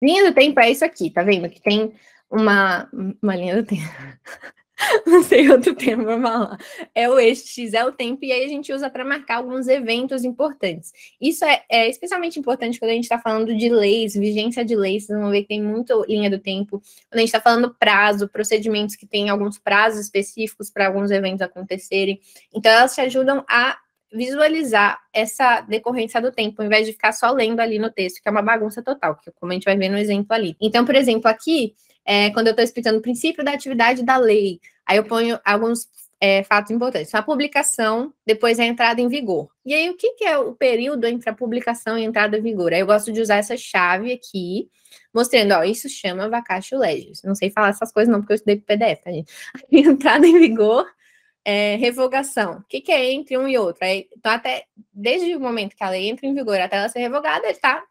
Linha do tempo é isso aqui, tá vendo? Que tem uma linha do tempo. Não sei outro termo para falar. É o eixo X, é o tempo, e aí a gente usa para marcar alguns eventos importantes. Isso é especialmente importante quando a gente está falando de leis, vigência de leis, vocês vão ver que tem muito linha do tempo. Quando a gente está falando prazo, procedimentos que têm alguns prazos específicos para alguns eventos acontecerem. Então, elas te ajudam a visualizar essa decorrência do tempo, ao invés de ficar só lendo ali no texto, que é uma bagunça total, que como a gente vai ver no exemplo ali. Então, por exemplo, aqui, quando eu estou explicando o princípio da atividade da lei, aí eu ponho alguns fatos importantes. A publicação, depois a entrada em vigor. E aí, o que é o período entre a publicação e a entrada em vigor? Aí eu gosto de usar essa chave aqui, mostrando, ó, isso chama vacatio legis. Não sei falar essas coisas não, porque eu estudei pro PDF, tá, gente? Entrada em vigor, revogação. O que é entre um e outro? Aí, então, até desde o momento que a lei entra em vigor até ela ser revogada, ele está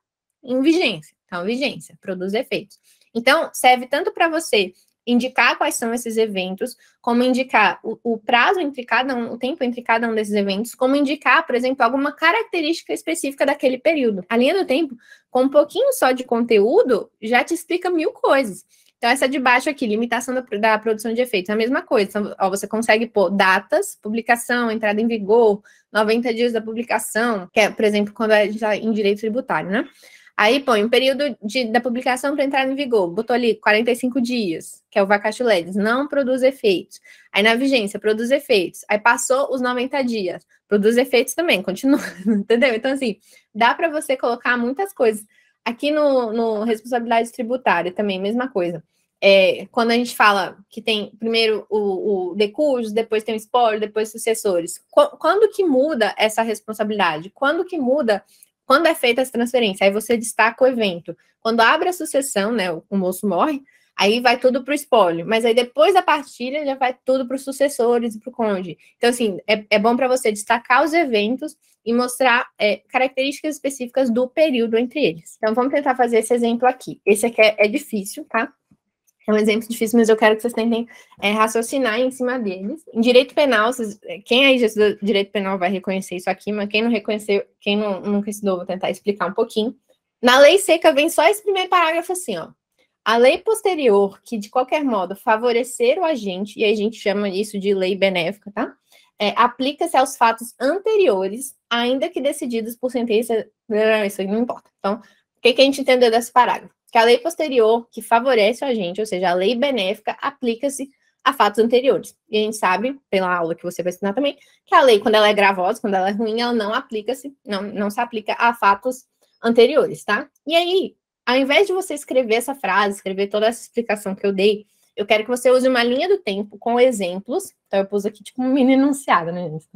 em vigência. Então, vigência, produz efeitos. Então, serve tanto para você indicar quais são esses eventos, como indicar o prazo entre cada um, o tempo entre cada um desses eventos, como indicar, por exemplo, alguma característica específica daquele período. A linha do tempo, com um pouquinho só de conteúdo, já te explica 1000 coisas. Então, essa de baixo aqui, limitação da produção de efeitos, é a mesma coisa. Então, ó, você consegue pôr datas, publicação, entrada em vigor, 90 dias da publicação, que é, por exemplo, quando a gente está em direito tributário, né? Aí põe o período da publicação para entrar em vigor, botou ali 45 dias, que é o vacatio legis, não produz efeitos. Aí na vigência, produz efeitos. Aí passou os 90 dias, produz efeitos também, continua, entendeu? Então, assim, dá para você colocar muitas coisas. Aqui no responsabilidade tributária também, mesma coisa. Quando a gente fala que tem primeiro o decursos, depois tem o espólio, depois sucessores. Quando que muda essa responsabilidade? Quando que muda? Quando é feita essa transferência? Aí você destaca o evento. Quando abre a sucessão, né, o moço morre, aí vai tudo para o espólio. Mas aí depois da partilha já vai tudo para os sucessores e para o cônjuge. Então, assim, é bom para você destacar os eventos e mostrar características específicas do período entre eles. Então, vamos tentar fazer esse exemplo aqui. Esse aqui é difícil, tá? É um exemplo difícil, mas eu quero que vocês tentem raciocinar em cima deles. Em direito penal, quem aí já estudou direito penal vai reconhecer isso aqui, mas quem não reconheceu, quem nunca estudou, vou tentar explicar um pouquinho. Na lei seca vem só esse primeiro parágrafo assim, ó. A lei posterior, que de qualquer modo favorecer o agente, e a gente chama isso de lei benéfica, tá? Aplica-se aos fatos anteriores, ainda que decididos por sentença. Isso aí não importa. Então, o que a gente entendeu desse parágrafo? Que a lei posterior, que favorece o agente, ou seja, a lei benéfica, aplica-se a fatos anteriores. E a gente sabe, pela aula que você vai ensinar também, que a lei, quando ela é gravosa, quando ela é ruim, ela não aplica-se, não se aplica a fatos anteriores, tá? E aí, ao invés de você escrever essa frase, escrever toda essa explicação que eu dei, eu quero que você use uma linha do tempo com exemplos. Então, eu pus aqui tipo um mini enunciado, né, gente?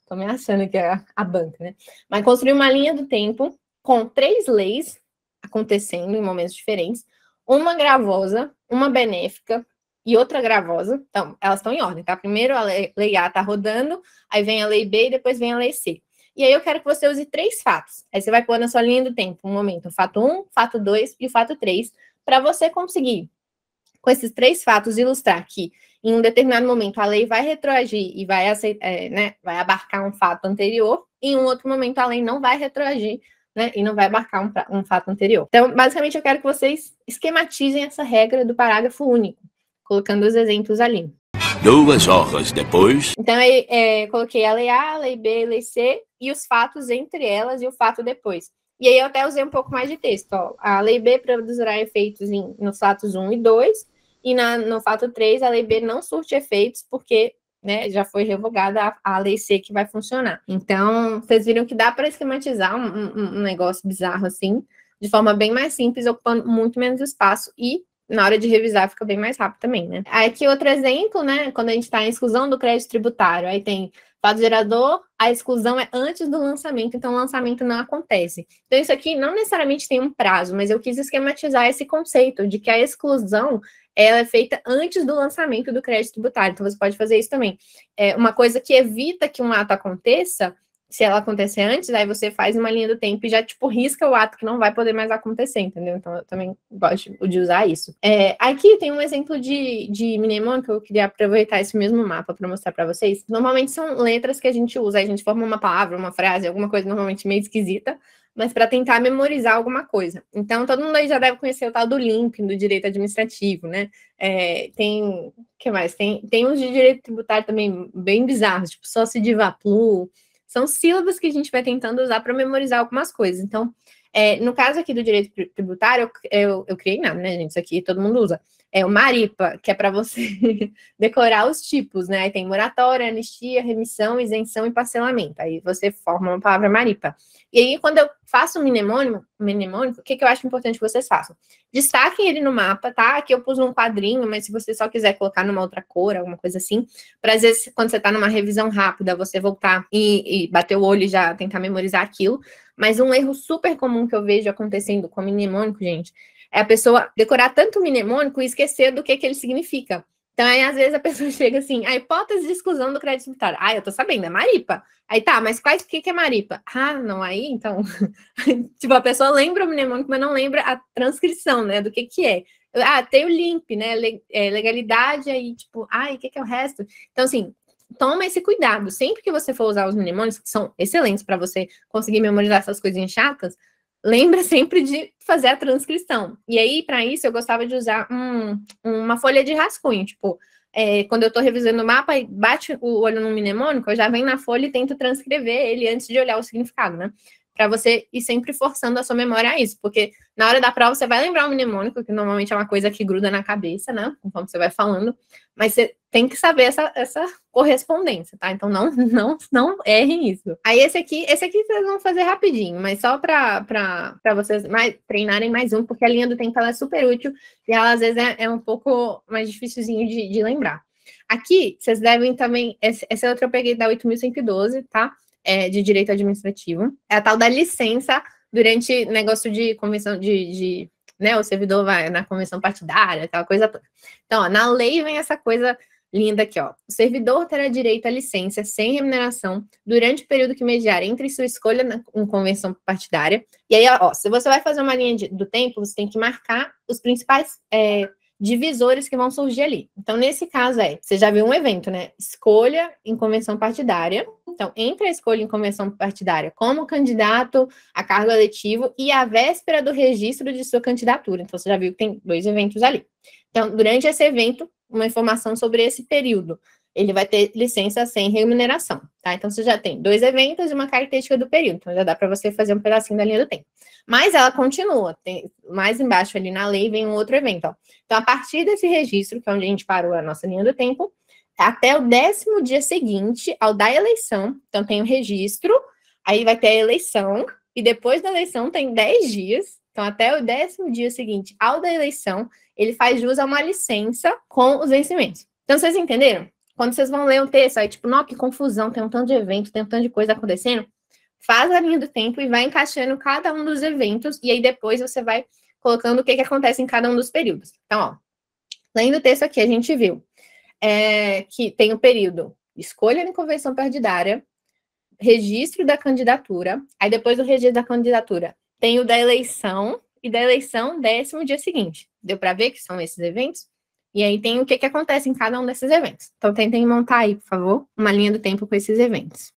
Tô me achando que é a banca, né? Mas construir uma linha do tempo com 3 leis acontecendo em momentos diferentes, uma gravosa, uma benéfica e outra gravosa. Então, elas estão em ordem, tá? Primeiro a lei A está rodando, aí vem a lei B e depois vem a lei C. E aí eu quero que você use 3 fatos. Aí você vai pôr na sua linha do tempo um momento, o fato 1, fato 2 e o fato 3, para você conseguir, com esses 3 fatos, ilustrar que em um determinado momento a lei vai retroagir e vai vai abarcar um fato anterior, e em um outro momento a lei não vai retroagir, né, e não vai abarcar um fato anterior. Então, basicamente, eu quero que vocês esquematizem essa regra do parágrafo único, colocando os exemplos ali. 2 horas depois. Então, coloquei a lei A, a lei B, a lei C, e os fatos entre elas e o fato depois. E aí eu até usei um pouco mais de texto. Ó. A lei B produzirá efeitos nos fatos 1 e 2, e no fato 3, a lei B não surte efeitos, porque né, já foi revogada a lei C que vai funcionar. Então, vocês viram que dá para esquematizar um negócio bizarro assim, de forma bem mais simples, ocupando muito menos espaço, e na hora de revisar fica bem mais rápido também, né? Aí aqui outro exemplo, né, quando a gente está em exclusão do crédito tributário, aí tem fato gerador, a exclusão é antes do lançamento, então o lançamento não acontece. Então isso aqui não necessariamente tem um prazo, mas eu quis esquematizar esse conceito de que a exclusão ela é feita antes do lançamento do crédito tributário, então você pode fazer isso também. Uma coisa que evita que um ato aconteça, se ela acontecer antes, aí você faz uma linha do tempo e já, tipo, risca o ato que não vai poder mais acontecer, entendeu? Então, eu também gosto de usar isso. Aqui tem um exemplo de mnemônica, que eu queria aproveitar esse mesmo mapa para mostrar para vocês. Normalmente são letras que a gente usa, a gente forma uma palavra, uma frase, alguma coisa normalmente meio esquisita, mas para tentar memorizar alguma coisa. Então, todo mundo aí já deve conhecer o tal do LIMP, do direito administrativo, né? O que mais? Tem uns de direito tributário também bem bizarros, tipo sócio de Vaplu. São sílabas que a gente vai tentando usar para memorizar algumas coisas. Então, no caso aqui do direito tributário, eu criei nada, né, gente? Isso aqui todo mundo usa. É o Maripa, que é para você decorar os tipos, né? Aí tem moratória, anistia, remissão, isenção e parcelamento. Aí você forma uma palavra Maripa. E aí, quando eu faço um mnemônico, o que eu acho importante que vocês façam? Destaquem ele no mapa, tá? Aqui eu pus um quadrinho, mas se você só quiser colocar numa outra cor, alguma coisa assim, para às vezes, quando você tá numa revisão rápida, você voltar e bater o olho e já tentar memorizar aquilo. Mas um erro super comum que eu vejo acontecendo com mnemônico, gente, é a pessoa decorar tanto o mnemônico e esquecer do que ele significa. Então, aí, às vezes, a pessoa chega assim, a hipótese de exclusão do crédito tributário. Eu tô sabendo, é Maripa. Aí tá, mas o que é Maripa? Não, aí, então... tipo, a pessoa lembra o mnemônico, mas não lembra a transcrição, né, do que é. Tem o LIMP, né, legalidade, aí, tipo, o que é o resto? Então, assim, toma esse cuidado. Sempre que você for usar os mnemônicos, que são excelentes para você conseguir memorizar essas coisinhas chatas, lembra sempre de fazer a transcrição. E aí, para isso, eu gostava de usar uma folha de rascunho. Tipo, quando eu estou revisando o mapa e bate o olho no mnemônico, eu já venho na folha e tento transcrever ele antes de olhar o significado, né? Para você ir sempre forçando a sua memória a isso. Porque na hora da prova você vai lembrar o mnemônico, que normalmente é uma coisa que gruda na cabeça, né? Conforme você vai falando. Mas você tem que saber essa correspondência, tá? Então não errem isso. Aí esse aqui vocês vão fazer rapidinho, mas só para vocês treinarem mais um, porque a linha do tempo ela é super útil e ela às vezes é um pouco mais dificilzinho de lembrar. Aqui, vocês devem também... Essa outra eu peguei da 8.112, tá? De direito administrativo. É a tal da licença durante negócio de convenção né, o servidor vai na convenção partidária, aquela coisa toda. Então, na lei vem essa coisa linda aqui, ó. O servidor terá direito à licença sem remuneração durante o período que mediar entre sua escolha em convenção partidária. E aí, ó, se você vai fazer uma linha do tempo, você tem que marcar os principais divisores que vão surgir ali. Então, nesse caso você já viu um evento, né? Escolha em convenção partidária. Então, entre a escolha em convenção partidária como candidato a cargo eletivo e a véspera do registro de sua candidatura. Então, você já viu que tem 2 eventos ali. Então, durante esse evento, uma informação sobre esse período. Ele vai ter licença sem remuneração, tá? Então, você já tem 2 eventos e uma característica do período. Então, já dá para você fazer um pedacinho da linha do tempo. Mas ela continua. Mais embaixo ali na lei vem um outro evento, ó. Então, a partir desse registro, que é onde a gente parou a nossa linha do tempo, até o 10º dia seguinte ao da eleição. Então, tem o registro, aí vai ter a eleição, e depois da eleição tem 10 dias. Então, até o 10º dia seguinte ao da eleição, ele faz jus a uma licença com os vencimentos. Então, vocês entenderam? Quando vocês vão ler um texto, aí tipo, nossa, que confusão, tem um tanto de evento, tem um tanto de coisa acontecendo, faz a linha do tempo e vai encaixando cada um dos eventos, e aí depois você vai colocando o que acontece em cada um dos períodos. Então, ó, lendo o texto aqui, a gente viu que tem o período escolha em convenção partidária, registro da candidatura, aí depois do registro da candidatura tem o da eleição, e da eleição, 10º dia seguinte. Deu para ver que são esses eventos? E aí tem o que acontece em cada um desses eventos. Então, tentem montar aí, por favor, uma linha do tempo com esses eventos.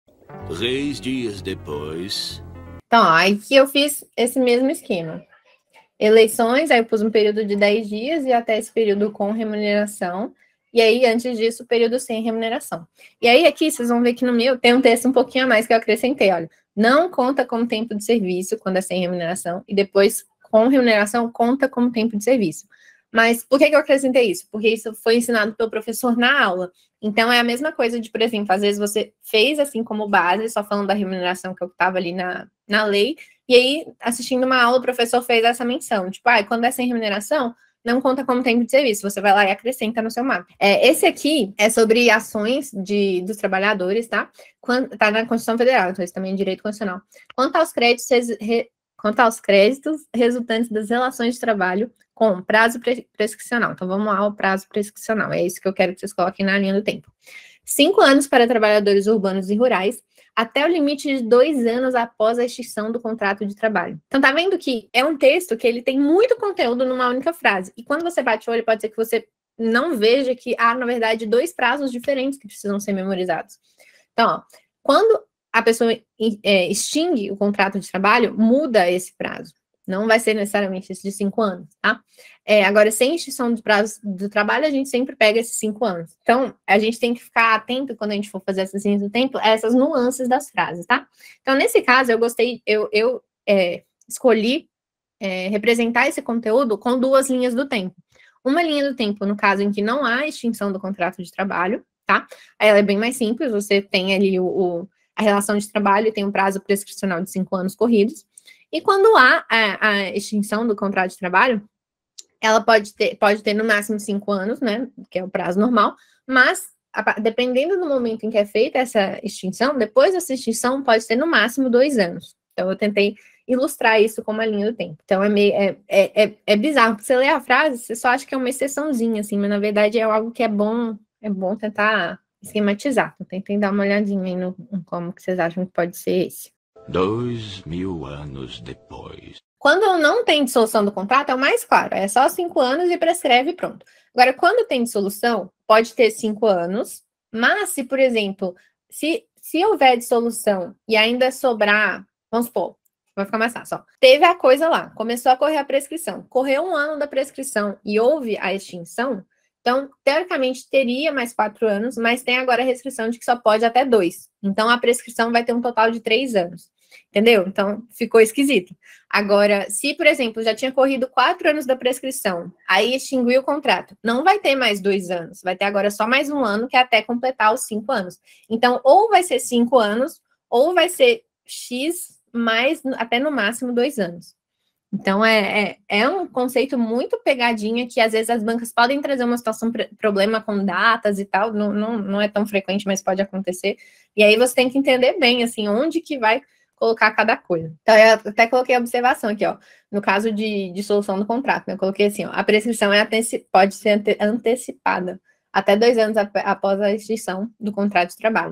3 dias depois... Então, ó, aí que eu fiz esse mesmo esquema. Eleições, aí eu pus um período de 10 dias e até esse período com remuneração. E aí, antes disso, o período sem remuneração. E aí, aqui, vocês vão ver que no meu tem um texto um pouquinho a mais que eu acrescentei, olha. Não conta como tempo de serviço quando é sem remuneração, e depois, com remuneração, conta como tempo de serviço. Mas por que eu acrescentei isso? Porque isso foi ensinado pelo professor na aula. Então, é a mesma coisa de, por exemplo, às vezes você fez assim como base, só falando da remuneração que eu estava ali na lei, e aí, assistindo uma aula, o professor fez essa menção. Tipo, quando é sem remuneração, não conta como tempo de serviço, você vai lá e acrescenta no seu mapa. Esse aqui é sobre ações dos trabalhadores, tá? Tá na Constituição Federal, então isso também é direito constitucional. Quanto aos créditos resultantes das relações de trabalho com prazo prescricional. Então, vamos lá ao prazo prescricional. É isso que eu quero que vocês coloquem na linha do tempo. 5 anos para trabalhadores urbanos e rurais, até o limite de 2 anos após a extinção do contrato de trabalho. Então, tá vendo que é um texto que ele tem muito conteúdo numa única frase. E quando você bate o olho, pode ser que você não veja que há, na verdade, 2 prazos diferentes que precisam ser memorizados. Então, ó, quando a pessoa extingue o contrato de trabalho, muda esse prazo. Não vai ser necessariamente esse de 5 anos, tá? Agora, sem extinção do prazo do trabalho, a gente sempre pega esses 5 anos. Então, a gente tem que ficar atento quando a gente for fazer essas linhas do tempo, a essas nuances das frases, tá? Então, nesse caso, eu escolhi representar esse conteúdo com 2 linhas do tempo. Uma linha do tempo, no caso em que não há extinção do contrato de trabalho, tá? Ela é bem mais simples, você tem ali a relação de trabalho e tem um prazo prescricional de 5 anos corridos. E quando há a extinção do contrato de trabalho, ela pode ter no máximo 5 anos, né, que é o prazo normal, mas dependendo do momento em que é feita essa extinção, depois dessa extinção pode ter no máximo 2 anos. Então eu tentei ilustrar isso com uma linha do tempo. Então é bizarro, porque você lê a frase, você só acha que é uma exceçãozinha, assim, mas na verdade é algo que é bom tentar esquematizar. Então tentem dar uma olhadinha aí no como que vocês acham que pode ser esse. 2000 anos depois. Quando não tem dissolução do contrato, é o mais claro, é só 5 anos e prescreve e pronto. Agora, quando tem dissolução, pode ter 5 anos, mas se, por exemplo, se houver dissolução e ainda sobrar, vamos supor, vai ficar mais fácil, ó. Teve a coisa lá, começou a correr a prescrição, correu 1 ano da prescrição e houve a extinção, então, teoricamente, teria mais 4 anos, mas tem agora a restrição de que só pode até 2. Então, a prescrição vai ter um total de 3 anos. Entendeu? Então, ficou esquisito. Agora, se, por exemplo, já tinha corrido 4 anos da prescrição, aí extinguiu o contrato, não vai ter mais 2 anos, vai ter agora só mais 1 ano, que é até completar os 5 anos. Então, ou vai ser 5 anos, ou vai ser X mais até no máximo 2 anos. Então, é um conceito muito pegadinha que, às vezes, as bancas podem trazer uma situação, problema com datas e tal, não é tão frequente, mas pode acontecer. E aí você tem que entender bem, assim, onde que vai colocar cada coisa. Então, eu até coloquei a observação aqui, ó, no caso de dissolução do contrato, né, eu coloquei assim, ó, a prescrição pode ser antecipada até 2 anos após a extinção do contrato de trabalho.